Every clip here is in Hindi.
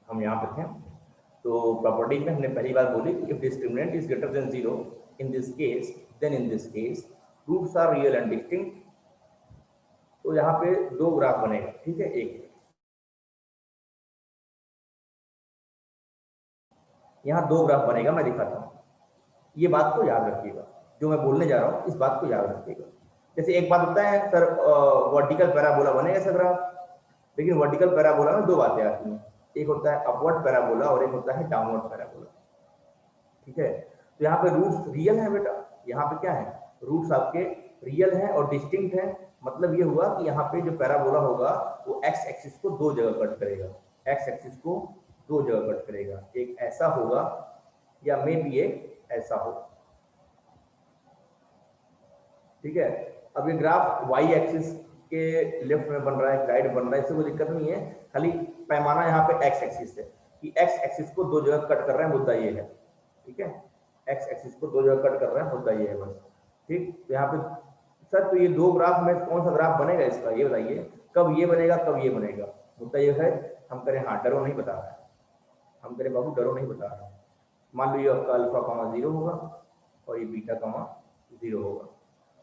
हम यहाँ पे थे। तो प्रॉपर्टी में हमने पहली बात बोली कि if discriminant is greater than 0 in this case, then in this case roots are real and distinct. तो यहाँ पे दो ग्राफ बनेगा, ठीक है। एक यहाँ दो ग्राफ बनेगा, मैं दिखाता हूँ। ये बात को याद रखिएगा, जो मैं बोलने जा रहा हूँ इस बात को याद रखिएगा। जैसे एक बात होता है सर वर्टिकल पैराबोला बनेगा सर ग्राफ, लेकिन वर्टिकल पैराबोला में दो बातें आती हैं, एक होता है अपवर्ड पैराबोला और एक होता है डाउनवर्ड पैराबोला, ठीक है। तो यहाँ पे रूट्स रियल है बेटा, यहाँ पे क्या है, रूट्स आपके रियल हैं और डिस्टिंक्ट हैं। मतलब ये हुआ कि यहाँ पे जो पैराबोला होगा वो एक्स एक्सिस को दो जगह कट करेगा, एक्स एक्सिस को दो जगह कट करेगा, एक ऐसा होगा या मे बी एक ऐसा हो, ठीक है। अब ये ग्राफ वाई एक्सिस के लेफ्ट में बन रहा है, राइट बन रहा है, इससे कोई दिक्कत नहीं है, खाली पैमाना यहाँ पे एक्स एक्सिस है कि एक्स एक्सिस को दो जगह कट कर रहे हैं, मुद्दा ये है, ठीक है। एक्स एक्सिस को दो जगह कट कर रहे हैं, मुद्दा ये है बस, ठीक। तो यहाँ पे सर तो ये दो ग्राफ में कौन सा ग्राफ बनेगा इसका, ये बताइए, कब ये बनेगा कब ये बनेगा। मुद्दा ये है, हम करें हाँ डरो नहीं बता रहा है, हम करें बाबू डरो नहीं बता रहा है। मान लो ये आपका अल्फा कॉमा 0 होगा और ये बीटा कॉमा 0 होगा।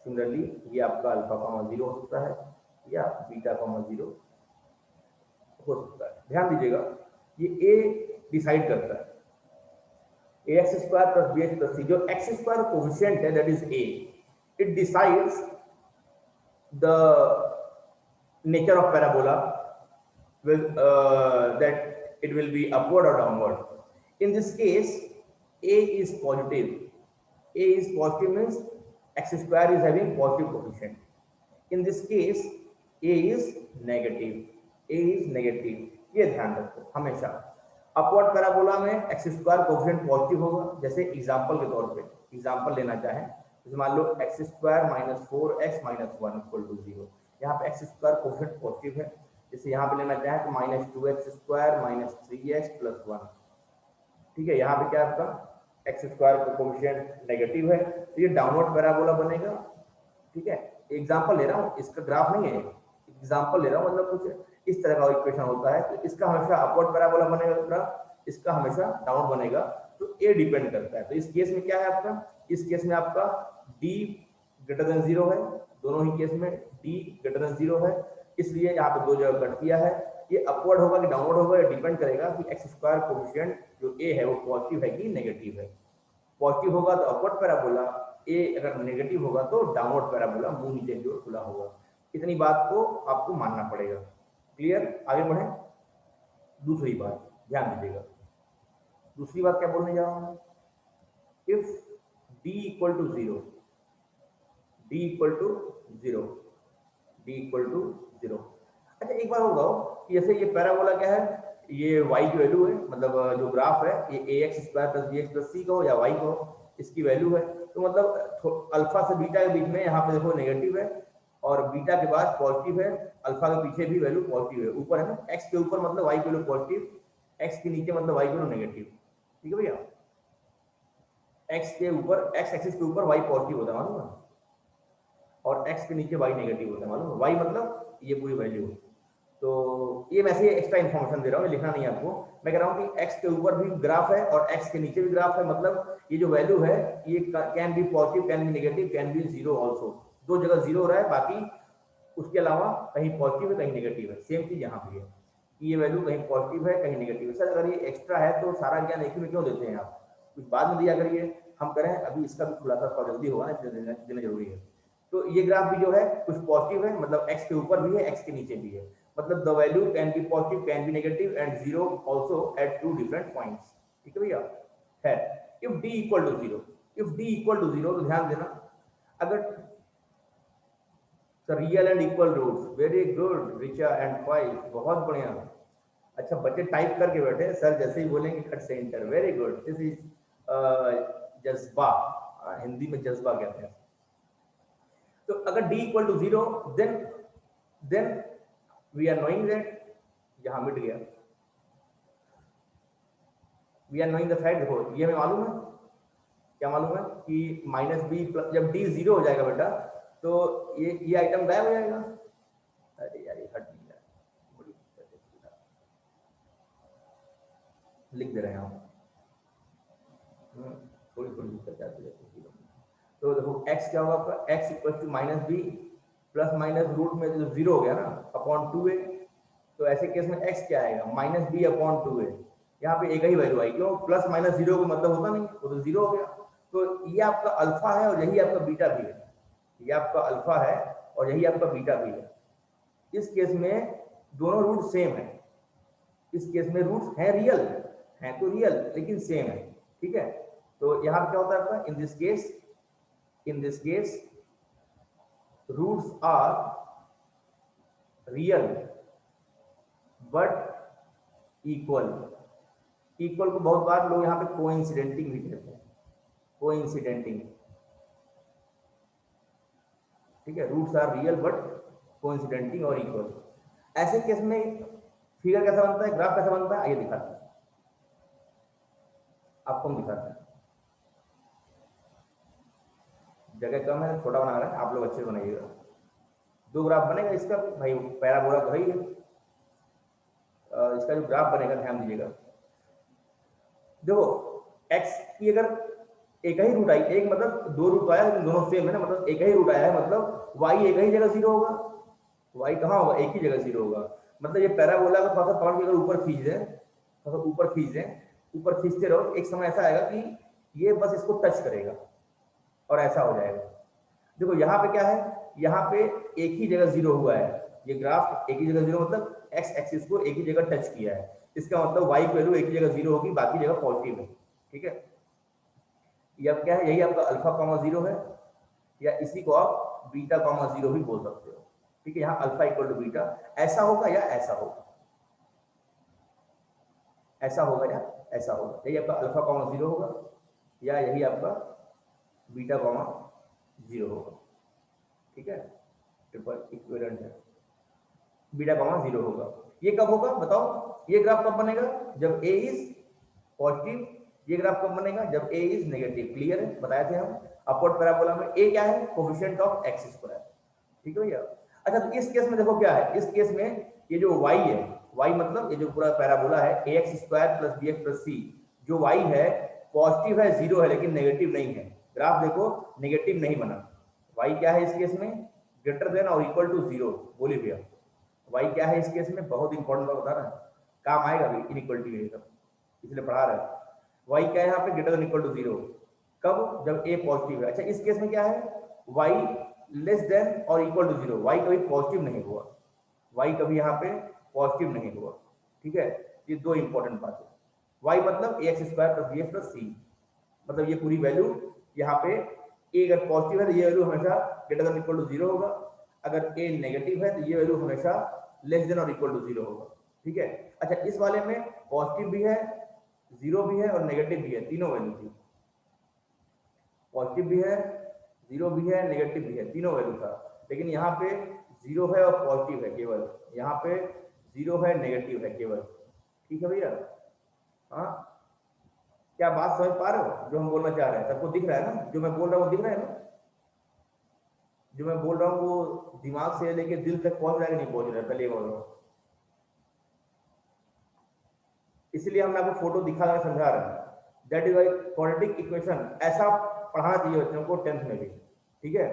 सिमिलरली ये आपका अल्फा कॉमा 0 हो सकता है या बीटा कॉमा 0 हो सकता है। ध्यान दीजिएगा, ये ए डिसाइड करता है, a x square plus b x plus c, जो एक्स स्क्वायर कोफिशिएंट है that is a, it decides the nature of parabola will that it will be upward or downward. In this case a is positive, a is positive means x square is having positive coefficient. In this case a is negative, a is negative, ये ध्यान रखो हमेशा। अपवर्ड पैराबोला में एक्स स्क्वायर कोफिशिएंट पॉजिटिव होगा, जैसे एग्जांपल के तौर पे एग्जांपल लेना चाहें, जैसे मान लो x square minus 4x minus 1 equal to 0, यहाँ पे एक्स स्क्वायर कोफिशिएंट पॉजिटिव है। जैसे यहाँ पे लेना चाहें तो minus 2x square minus 3x plus 1, ठीक है। यहाँ पे क्या आपका एक्स स्क्वायर का कोफिशिएंट नेगेटिव है, तो ये डाउनवर्ड पैराबोला बनेगा, ठीक है। एग्जांपल ले रहा हूँ, इसका ग्राफ नहीं है, एग्जांपल ले रहा हूँ, मतलब कुछ इस तरह का इक्वेशन होता है, तो इसका हमेशा अपवर्ड पैराबोला बनेगा ग्राफ, इसका हमेशा डाउन बनेगा। तो ए डिपेंड करता है। तो इस केस में क्या है आपका, इस केस में आपका डी ग्रेटर देन 0 है, दोनों ही केस में डी ग्रेटर देन 0 है, इसलिए यहाँ पे दो जगह कट किया है। ये अपवर्ड होगा कि डाउनवर्ड होगा, ये डिपेंड करेगा कि एक्स स्क्वायर कोफिशिएंट जो ए है वो पॉजिटिव है कि नेगेटिव है। पॉजिटिव होगा तो अपवर्ड पैराबोला, ए अगर नेगेटिव होगा तो डाउनवर्ड पैराबोला, मुंह नीचे की ओर खुला होगा। इतनी बात को आपको मानना पड़ेगा। क्लियर, आगे बढ़े। दूसरी बात ध्यान दीजिएगा, दूसरी बात क्या बोलने जा रहा हूं, if D equal to 0, D equal to 0, D equal to 0। अच्छा एक बार होगा कि जैसे ये पैराबोला क्या है, ये y की वैल्यू है, मतलब जो ग्राफ है ये a x square plus b x plus c का हो या y का हो, इसकी वैल्यू है। तो मतलब अल्फा से बीटा के बीच में यहाँ पे देखो नेगेटिव है और बीटा के बाद पॉजिटिव है, अल्फा के पीछे भी वैल्यू पॉजिटिव है, ऊपर है ना, एक्स के ऊपर मतलब y की वैल्यू पॉजिटिव, एक्स के नीचे मतलब y की वैल्यू नेगेटिव, ठीक है भैया। एक्स के ऊपर, एक्स एक्सिस के ऊपर y पॉजिटिव होता है मालूम है, और x के नीचे y नेगेटिव होता है मालूम है, y मतलब ये पूरी वैल्यू। तो ये मैं ऐसे एक्स्ट्रा इन्फॉर्मेशन दे रहा हूँ, लिखना नहीं है आपको। मैं कह रहा हूँ कि x के ऊपर भी ग्राफ है और x के नीचे भी ग्राफ है, मतलब ये जो वैल्यू है ये can be positive, can be negative, can be 0 also. दो जगह 0 हो रहा है, बाकी उसके अलावा कहीं पॉजिटिव है कहीं नेगेटिव है। सेम चीज यहाँ भी है कि ये वैल्यू कहीं पॉजिटिव है कहीं नेगेटिव है। सर अगर ये एक्स्ट्रा है तो सारा ज्ञान एक ही में क्यों देते हैं आप, कुछ बाद में दिया करिए। हम करें अभी इसका भी खुलासा थोड़ा जल्दी होगा ना, देना जरूरी है। तो ये ग्राफ भी जो है कुछ पॉजिटिव है, मतलब x के ऊपर भी है x के नीचे भी है, मतलब the value can be positive can be negative and 0 also at two different points, ठीक है भैया। है if d equal to 0, if d equal to 0 तो ध्यान देना, अगर real and equal roots, very good Richa and five, बहुत बढ़िया। अच्छा बच्चे टाइप करके बैठे, सर जैसे ही बोलेंगे cut centre, very good, this is जज्बा, हिंदी में जज्बा कहते हैं। तो अगर d equal to 0 then we are knowing that, यहां मिट गया, we are knowing the fact. देखो ये हमें मालूम है, क्या मालूम है कि माइनस बी, जब d 0 हो जाएगा बेटा तो ये आइटम गायब हो जाएगा। अरे यार ये हट नहीं रहा, बड़ी दिक्कत है। लिख दे रहे हैं हम। थोड़ी थोड़ी दिक्कत आती है चीज़ों में। तो देखो x क्या होगा आपका, x equal to minus B plus minus root में जो जीरो हो गया ना अपॉन 2a, तो ऐसे केस में x क्या आएगा, माइनस बी अपॉन 2a। यहाँ पे एक ही वैल्यू आई, क्यों, प्लस माइनस जीरो का मतलब होता नहीं, वो तो जीरो हो गया। तो ये आपका अल्फा है और यही आपका बीटा भी है, ये आपका अल्फा है और यही आपका बीटा भी है। इस केस में दोनों रूट सेम है, इस केस में रूट्स हैं रियल, हैं तो रियल लेकिन सेम है, ठीक है। तो यहाँ पे क्या होता है आपका, in this case roots are real but equal. Equal को बहुत बार लोग यहाँ पे कोइंसिडेंटिंग भी कहते हैं, कोइंसिडेंटिंग, ठीक है। रूट्स आर रियल बट कोइंसिडेंटिंग और इक्वल। ऐसे केस में फिगर कैसा बनता है, ग्राफ कैसा बनता है, आइए दिखाते हैं, आपको हम दिखाते हैं। जगह कम है, छोटा बना रहे हैं, आप लोग अच्छे से बनाइएगा। दो ग्राफ बनेगा इसका, भाई पैराबोला तो है ही है। इसका जो ग्राफ बनेगा ध्यान दीजिएगा। देखो x की अगर एक ही रूट आई, एक मतलब दो रूट आया लेकिन दोनों सेम है ना, मतलब एक ही रूट आया है, मतलब y एक ही जगह जीरो होगा, y कहाँ होगा, एक ही जगह जीरो होगा। मतलब ये पैराबोला को थोड़ा सा पकड़ के अगर ऊपर खींच दें, थोड़ा सा ऊपर खींच दें, ऊपर खींचते रहो, एक समय ऐसा आएगा कि ये बस इसको टच करेगा और ऐसा हो जाएगा। देखो यहाँ पे क्या है, यहाँ पे एक ही जगह जीरो हुआ है, ये ग्राफ एक ही जगह जीरो, मतलब एक्स एक्सिस को एक ही जगह टच किया है, इसका मतलब वाई वैल्यू एक ही जगह जीरो होगी, बाकी जगह पॉजिटिव है, ठीक है। ये अब क्या है, यही आपका अल्फा कॉमा जीरो है, या इसी को आप बीटा कॉमा जीरो भी बोल सकते हो, ठीक है। यहाँ अल्फा इक्वल टू बीटा ऐसा होगा या ऐसा होगा, ऐसा होगा या ऐसा होगा, यही आपका अल्फा कॉमा जीरो होगा या यही आपका बीटा कॉमा जीरो होगा, ठीक है। ट्रिपल इक्विवेलेंट है, बीटा कॉमा जीरो होगा। ये कब होगा बताओ, ये ग्राफ कब बनेगा, जब a इज पॉजिटिव। ये ग्राफ कब बनेगा, जब a इज नेगेटिव। क्लियर है, बताए थे हम। अपवर्ड पैराबोला में a क्या है, कोफिशिएंट ऑफ एक्स स्क्वायर, ठीक है भैया। अच्छा तो इस केस में देखो क्या है, इस केस में ये जो y है, y मतलब ये जो पूरा पैराबोला है ax square plus bx plus c, जो y है पॉजिटिव है, जीरो है, लेकिन नेगेटिव नहीं है। ग्राफ देखो नेगेटिव नहीं बना। y क्या है इस केस में, ग्रेटर देन और इक्वल टू जीरो। बोलिए भैया y क्या है इस केस में, बहुत इंपॉर्टेंट बात बता रहा है, काम आएगा अभी इनइक्वलिटी में, सब इसलिए पढ़ा रहा है। y क्या है यहाँ पे, greater than equal to zero, कब, जब a पॉजिटिव है। अच्छा इस केस में क्या है, y लेस देन और इक्वल टू जीरो, y कभी पॉजिटिव नहीं हुआ, y कभी यहाँ पे पॉजिटिव नहीं हुआ, ठीक है। ये दो इंपॉर्टेंट बात है। y मतलब ax square plus bx plus c, मतलब ये पूरी वैल्यू यहाँ पे a अगर पॉजिटिव है तो ये वैल्यू हमेशा greater than equal to zero होगा, अगर a नेगेटिव है तो ये वैल्यू हमेशा लेस देन और इक्वल टू जीरो होगा, ठीक है। अच्छा इस वाले में पॉजिटिव भी है, जीरो भी है और नेगेटिव भी है, तीनों वैल्यू थी, पॉजिटिव भी है, जीरो भी है, नेगेटिव भी है, तीनों वैल्यू था। लेकिन यहाँ पे जीरो है और पॉजिटिव है केवल, यहाँ पे जीरो है नेगेटिव है केवल, ठीक है भैया। हाँ क्या बात समझ पा रहे हो, जो हम बोलना चाह रहे हैं सबको दिख रहा है ना, जो मैं बोल रहा हूँ दिख रहा है ना, जो मैं बोल रहा हूँ वो दिमाग से लेके दिल तक पहुंच रहा है कि नहीं पहुंच रहा है, पहले बोल रहा हूँ। इसलिए हमने आपको फोटो दिखा कर समझा रहे हैं। That is why quadratic equation ऐसा पढ़ाना चाहिए बच्चों को 10th में भी, ठीक है।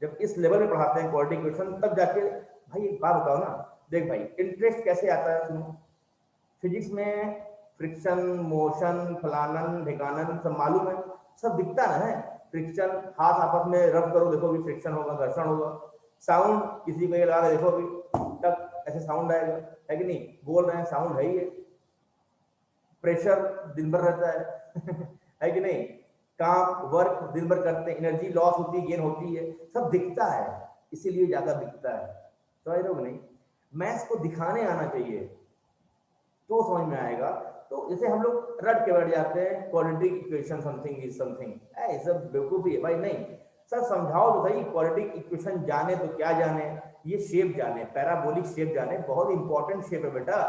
जब इस लेवल में पढ़ाते हैं क्वाड्रेटिक इक्वेशन, तब जाके भाई एक बात बताओ ना, देख भाई इंटरेस्ट कैसे आता है, सुनो फिजिक्स में फ्रिक्शन, मोशन, फलानन ढिकानन सब मालूम है, सब दिखता ना है। फ्रिक्शन, हाथ आपस में रब करो देखो भी फ्रिक्शन होगा, घर्षण होगा। साउंड किसी को ये लगा देखो भी तक ऐसे साउंड आएगा, है कि नहीं, बोल रहे हैं साउंड है ही है। प्रेशर दिन भर रहता है है कि नहीं, काम वर्क दिन भर करते हैं, एनर्जी लॉस होती है, गेन होती है, सब दिखता है, इसीलिए ज्यादा दिखता है। समझ रहे हो नहीं, मैथ्स को दिखाने आना चाहिए तो समझ में आएगा। तो जैसे हम लोग रट के बैठ जाते हैं quadratic equation something is something, ये सब बेवकूफी है भाई। नहीं सर समझाओ तो सही, क्वाड्रेटिक इक्वेशन जाने तो क्या जाने, ये शेप जाने, पैराबोलिक शेप जाने, बहुत इंपॉर्टेंट शेप है बेटा।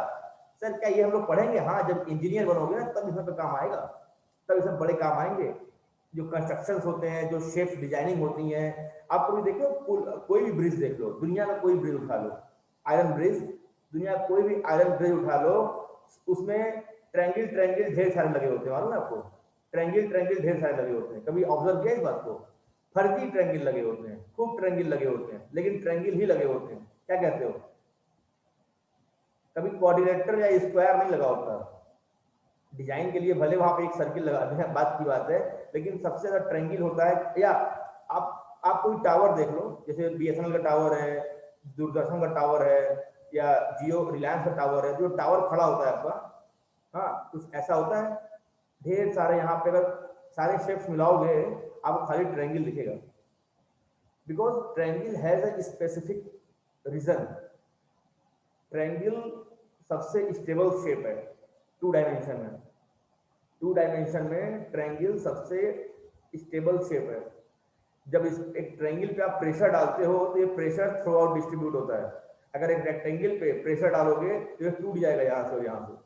सर क्या ये हम लोग पढ़ेंगे, हाँ जब इंजीनियर बनोगे ना तब इसमें तो काम आएगा, तब इसमें बड़े काम आएंगे। जो कंस्ट्रक्शन होते हैं, जो शेप डिजाइनिंग होती है, आप कभी देखो कोई भी ब्रिज देख लो, दुनिया में कोई ब्रिज उठा लो, आयरन ब्रिज, दुनिया कोई भी आयरन ब्रिज उठा लो, उसमें ट्रायंगल ट्रायंगल ढेर सारे लगे होते हैं, मालूम है आपको? ट्रायंगल ट्रायंगल ढेर सारे लगे होते हैं, कभी ऑब्जर्व किया इस बात को? फर्जी ट्रायंगल लगे होते हैं, खूब ट्रायंगल लगे होते हैं, लेकिन ट्रायंगल ही लगे होते हैं। क्या कहते हो? कभी कोऑर्डिनेटर या स्क्वायर नहीं लगा होता। डिजाइन के लिए भले वहां पे एक सर्किल लगाते हैं, बात की बात है, लेकिन सबसे ज्यादा ट्रायंगल होता है। या आप कोई टावर देख लो, जैसे बीएसएनएल का टावर है, दूरदर्शन का टावर है, या जियो रिलायंस का टावर है, जो टावर खड़ा होता है आपका, हाँ, कुछ ऐसा होता है। ढेर सारे यहाँ पे अगर सारे शेप्स मिलाओगे आपको खाली ट्रायंगल दिखेगा, because triangle has a specific reason. Triangle सबसे स्टेबल शेप है टू डायमेंशन में। टू डायमेंशन में ट्रायंगल सबसे स्टेबल शेप है। जब इस एक ट्रायंगल पे आप प्रेशर डालते हो तो ये प्रेशर थ्रू आउट डिस्ट्रीब्यूट होता है। अगर एक रेक्टेंगल पे प्रेशर डालोगे तो ये टूट जाएगा यहाँ से और यहाँ से।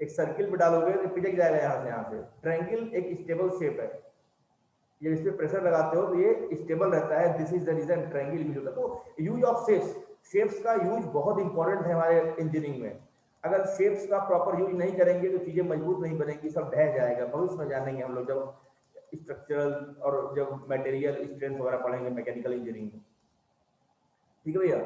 एक सर्किल पे डालोगे तो पिचक जाएगा यहाँ से यहाँ से। ट्रायंगल एक स्टेबल शेप है, ये इस पे प्रेशर लगाते हो तो ये स्टेबल रहता है। This is the reason triangle use होता है। तो यूज ऑफ शेप्स, शेप्स का यूज बहुत इंपॉर्टेंट है हमारे इंजीनियरिंग में। अगर शेप्स का प्रॉपर यूज नहीं करेंगे तो चीजें मजबूत नहीं बनेंगी, सब ढह जाएगा। भविष्य में जानेंगे हम लोग जब स्ट्रक्चरल और जब मटेरियल स्ट्रेंथ वगैरह पढ़ेंगे मैकेनिकल इंजीनियरिंग में। ठीक है भैया,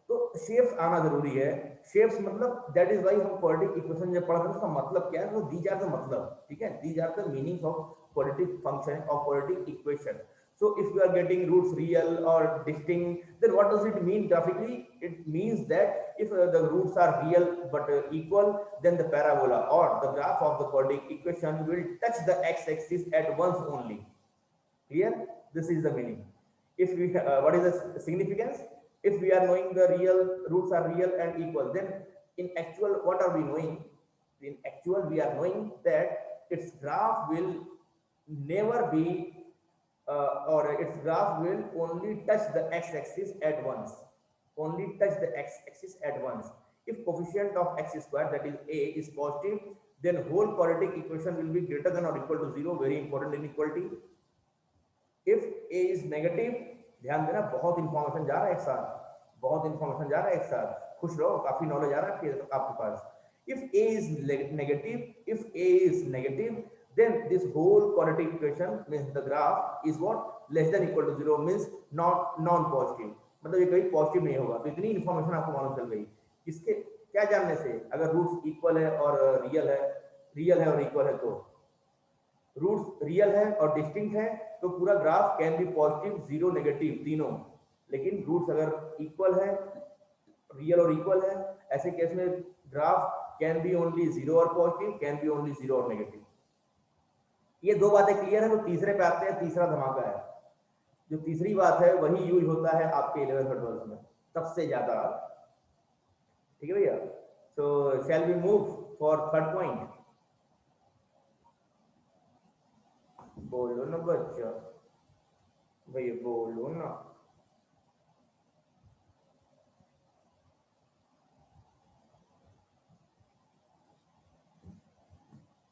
तो शेप्स आना जरूरी है। शेप्स मतलब दैट इज व्हाई हम क्वाड्रेटिक इक्वेशन जब पढ़ते हैं उसका मतलब क्या है, तो दीज आर द मतलब, ठीक है, these are the meanings of quadratic function or quadratic equation. So if we are getting roots real or distinct, then what does it mean graphically? It means that if the roots are real but equal, then the parabola or the graph of the quadratic equation will touch the x-axis at once only. Clear? This is the meaning. If we what is the significance? If we are knowing the real roots are real and equal, then in actual what are we knowing? In actual we are knowing that its graph will never be or its graph will only touch the x-axis at once. Only touch the x-axis at once. If coefficient of x square, that is a, is positive, then whole quadratic equation will be greater than or equal to 0. Very important inequality. If a is negative, ध्यान देना, बहुत इंफॉर्मेशन जा रहा है एक साथ, बहुत इंफॉर्मेशन जा रहा है एक साथ, खुश रहो, काफी नॉलेज आ रहा है आपके पास। If a is negative, if a is negative, then this whole quadratic equation means the graph is what less than equal to 0, means non positive, मतलब ये कभी पॉजिटिव नहीं होगा। तो इतनी इन्फॉर्मेशन आपको मालूम चल गई। किसके क्या जानने से? अगर रूट्स इक्वल है और रियल है और इक्वल है, तो रूट्स रियल है और डिस्टिंक्ट है तो पूरा graph can be positive, zero, negative, तीनों। लेकिन रूट्स अगर इक्वल है, रियल और इक्वल है, ऐसे केस में graph can be only zero और positive, can be only zero और नेगेटिव। ये दो बातें क्लियर है। तो तीसरे पे आते हैं, तीसरा धमाका है। जो तीसरी बात है वही यूज होता है आपके 11th और 12th में सबसे ज्यादा। ठीक है भैया, so shall we move for third point? बोलो ना बच्चा, भैया बोलो ना।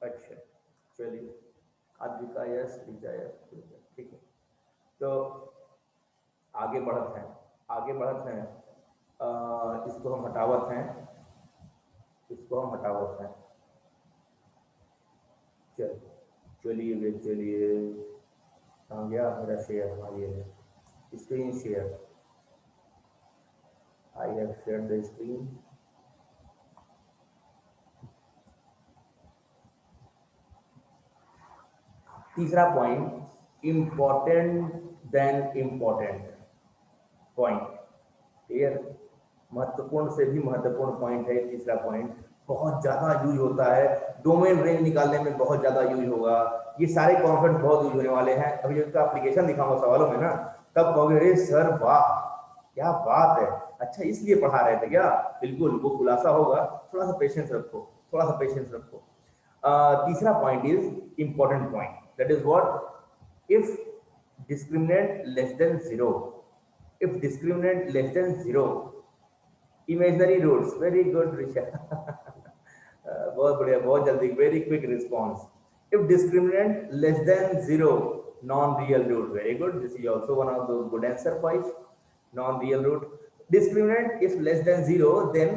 अच्छा चलिए, आद्विका यस, लीजा यस, ठीक है। तो आगे बढ़त हैं, इसको हम हटावत हैं, चलिए कहाँ गया मेरा शेयर? हाँ ये है, screen share. I have share the screen. तीसरा point, important then important point. Clear? महत्वपूर्ण से भी महत्वपूर्ण पॉइंट है तीसरा पॉइंट। बहुत ज्यादा यूज होता है, डोमेन रेंज निकालने में बहुत ज्यादा यूज होगा। ये सारे कॉन्सेप्ट बहुत यूज होने वाले हैं। अभी जब एप्लीकेशन दिखाऊंगा सवालों में ना, तब कहोगे रे सर वाह क्या बात है, अच्छा इसलिए पढ़ा रहे थे क्या? बिल्कुल, वो खुलासा होगा। थोड़ा सा पेशेंस रखो। तीसरा point is important point, that is what? If discriminant less than zero, imaginary roots. Very good Risha बहुत बढ़िया, बहुत जल्दी, very quick response. If discriminant less than zero, non real root. Very good, this is also one of the good answer point, non real root. Discriminant if less than 0, then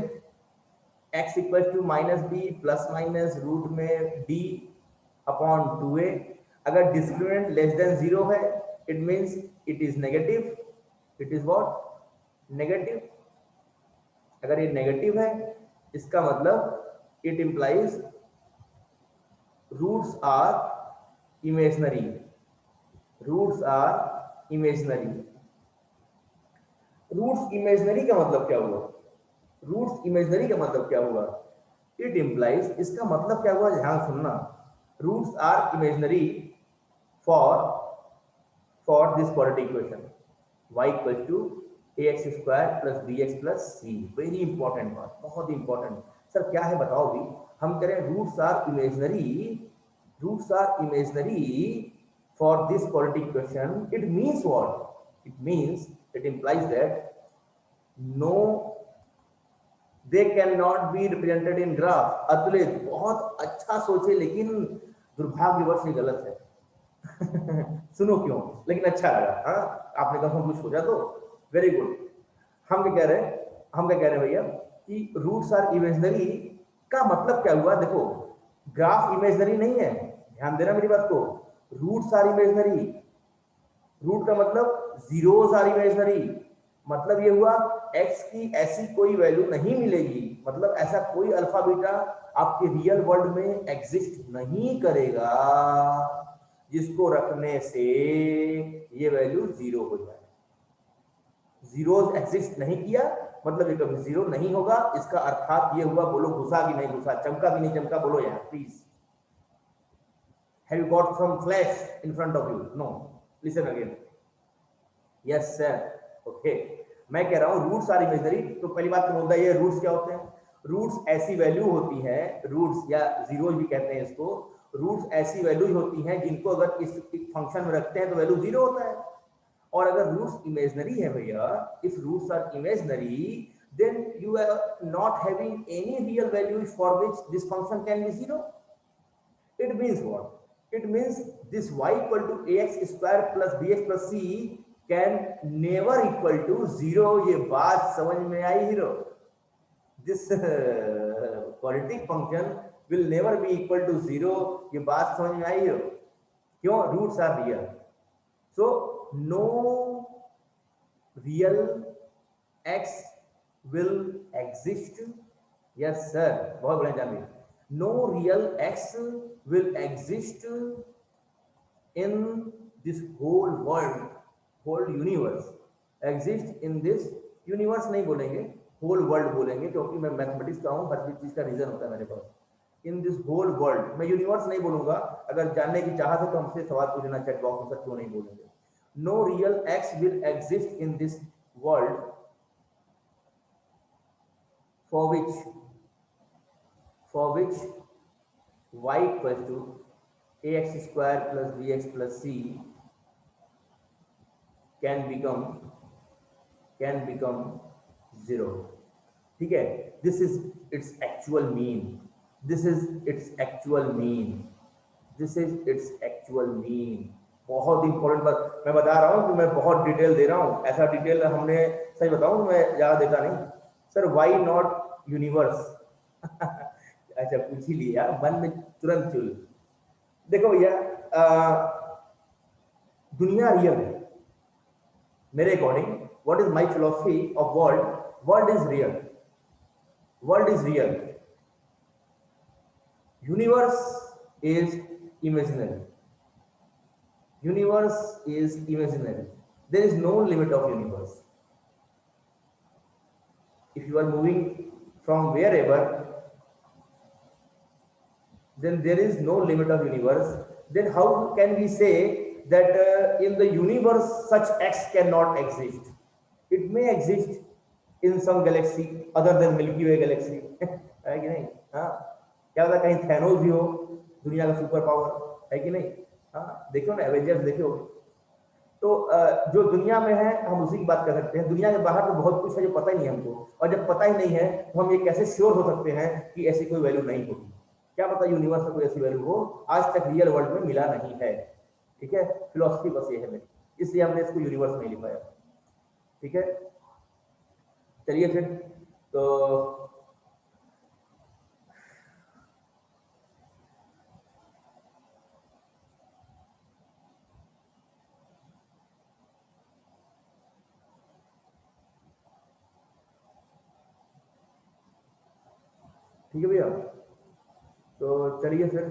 x equal to minus B plus minus root में d अपॉन 2a। अगर डिस्क्रिमिनेंट लेस देन 0 है it means it is negative, it is what negative. अगर ये नेगेटिव है इसका मतलब it implies roots are imaginary, roots are imaginary. Roots imaginary का मतलब क्या हुआ? रूट्स इमेजिनरी का मतलब क्या हुआ? इट इंप्लाइज, इसका मतलब क्या हुआ ध्यान सुनना, roots are imaginary for this quadratic equation y equal to ax square plus bx plus c। Very important बात, बहुत इंपॉर्टेंट। सर क्या है बताओ भी, हम कह रहे हैं roots are imaginary, roots are imaginary for this quadratic equation. It means what? It means, it implies that no they can not be represented in graph. Atulit, बहुत अच्छा सोचे लेकिन दुर्भाग्यवश ये गलत है। सुनो क्यों, लेकिन अच्छा लगा। हाँ, आपने कहा कुछ सोचा तो वेरी गुड। हम क्या कह रहे हैं, हम क्या कह रहे हैं भैया कि रूट्स आर इमेजिनरी का मतलब क्या हुआ? देखो ग्राफ इमेजिनरी नहीं है, ध्यान देना मेरी बात को। रूट्स आर इमेजिनरी, रूट का मतलब जीरोस आर इमेजिनरी। मतलब ये हुआ x की ऐसी कोई वैल्यू नहीं मिलेगी, मतलब ऐसा कोई अल्फा बीटा आपके रियल वर्ल्ड में एग्जिस्ट नहीं करेगा जिसको रखने से ये वैल्यू जीरो हो जाए। जीरोस एग्जिस्ट नहीं किया मतलब ये कभी जीरो नहीं होगा। इसका अर्थात ये हुआ, बोलो घुसा कि नहीं घुसा, चमका कि नहीं चमका, बोलो यार please. Have you got some flash in front of you? No, listen again. Yes sir, okay. मैं कह रहा हूं रूट्स आर इमेजिनरी, तो पहली बात तो मुद्दा ये, रूट्स क्या होते हैं? रूट्स ऐसी वैल्यू होती है, रूट्स या जीरो भी कहते हैं इसको, रूट्स ऐसी वैल्यूज होती हैं जिनको अगर इस फंक्शन में रखते हैं तो वैल्यू जीरो होता है। और अगर रूट्स इमेजिनरी है भैया, if roots are imaginary then you are not having any real values for which this function can be zero. It means what? It means this y equal to ax square plus bx plus c can never equal to zero. ये बात समझ में आई hero? This quadratic function will never be equal to zero. ये बात समझ में आई हीरो? क्यों? Roots are real. So no real x will exist. Yes sir, बहुत बढ़िया जान ली। No real x will exist in this whole world, whole universe। exist in this universe नहीं बोलेंगे, whole world बोलेंगे, क्योंकि मैं मैथमेटिक्स का हूँ, हर चीज का रीजन होता है मेरे पास। इन दिस होल वर्ल्ड, मैं यूनिवर्स नहीं बोलूंगा। अगर जानने की चाहत है तो हमसे सवाल पूछ लेना चैट बॉक्स में, सर क्यों नहीं बोलेंगे। No real x will exist in this world for which y equals to ax square plus bx plus c can become zero। ठीक है, this is its actual mean, this is its actual mean, this is its actual mean। बहुत इंपॉर्टेंट बात मैं बता रहा हूँ कि मैं बहुत डिटेल दे रहा हूँ, ऐसा डिटेल हमने, सही बताऊँ मैं ज्यादा देता नहीं। Sir why not universe? अच्छा पूछ ही लिया, मन में तुरंत चुल। देखो भैया, दुनिया रियल है मेरे अकॉर्डिंग। What is my philosophy of world? World is real, world is real, universe is imaginary, universe is imaginary. There is no limit of universe. if you are moving from wherever, then there is no limit of universe। then how can we say that in the universe such x cannot exist? it may exist in some galaxy other than milky way galaxy। है कि नहीं? हाँ, क्या पता कहीं थैनोस भी हो, दुनिया का सुपर पावर, है कि नहीं? हाँ, देखो ना एवेंजर्स देखो। तो जो दुनिया में है हम उसी की बात कर सकते हैं। दुनिया के बाहर तो बहुत कुछ है जो पता ही नहीं हमको, और जब पता ही नहीं है तो हम ये कैसे श्योर हो सकते हैं कि ऐसी कोई वैल्यू नहीं होगी? क्या पता यूनिवर्स में कोई ऐसी वैल्यू हो, आज तक रियल वर्ल्ड में मिला नहीं है। ठीक है, फिलोसफी बस ये है मेरी, इसलिए हमने इसको यूनिवर्स नहीं लिखाया। ठीक है, चलिए फिर। तो ठीक है भैया। तो चलिए फिर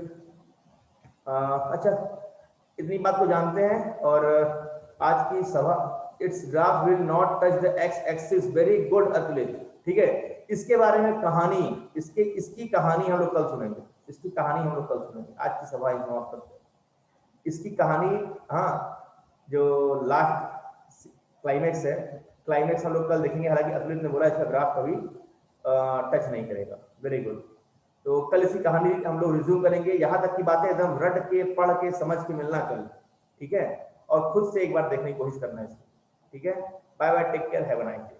अच्छा, इतनी बात को जानते हैं। और आज की सभा, it's graph will not touch the x axis, very good Atulit. ठीक है, इसके बारे में कहानी, इसकी कहानी हम लोग कल सुनेंगे, इसकी कहानी हम लोग कल सुनेंगे। आज की सभा समाप्त करते हैं इसकी कहानी। हाँ, जो लास्ट क्लाइमेक्स है, क्लाइमेक्स हम लोग कल देखेंगे। हालांकि अतुलित ने बोला इसका ग्राफ कभी टच नहीं करेगा। Very good. तो कल इसकी कहानी हम लोग रिज्यूम करेंगे। यहां तक की बातें एकदम रट के, पढ़ के, समझ के मिलना कल। ठीक है, और खुद से एक बार देखने की कोशिश करना है इसको। ठीक है, bye bye, take care, have a nice day.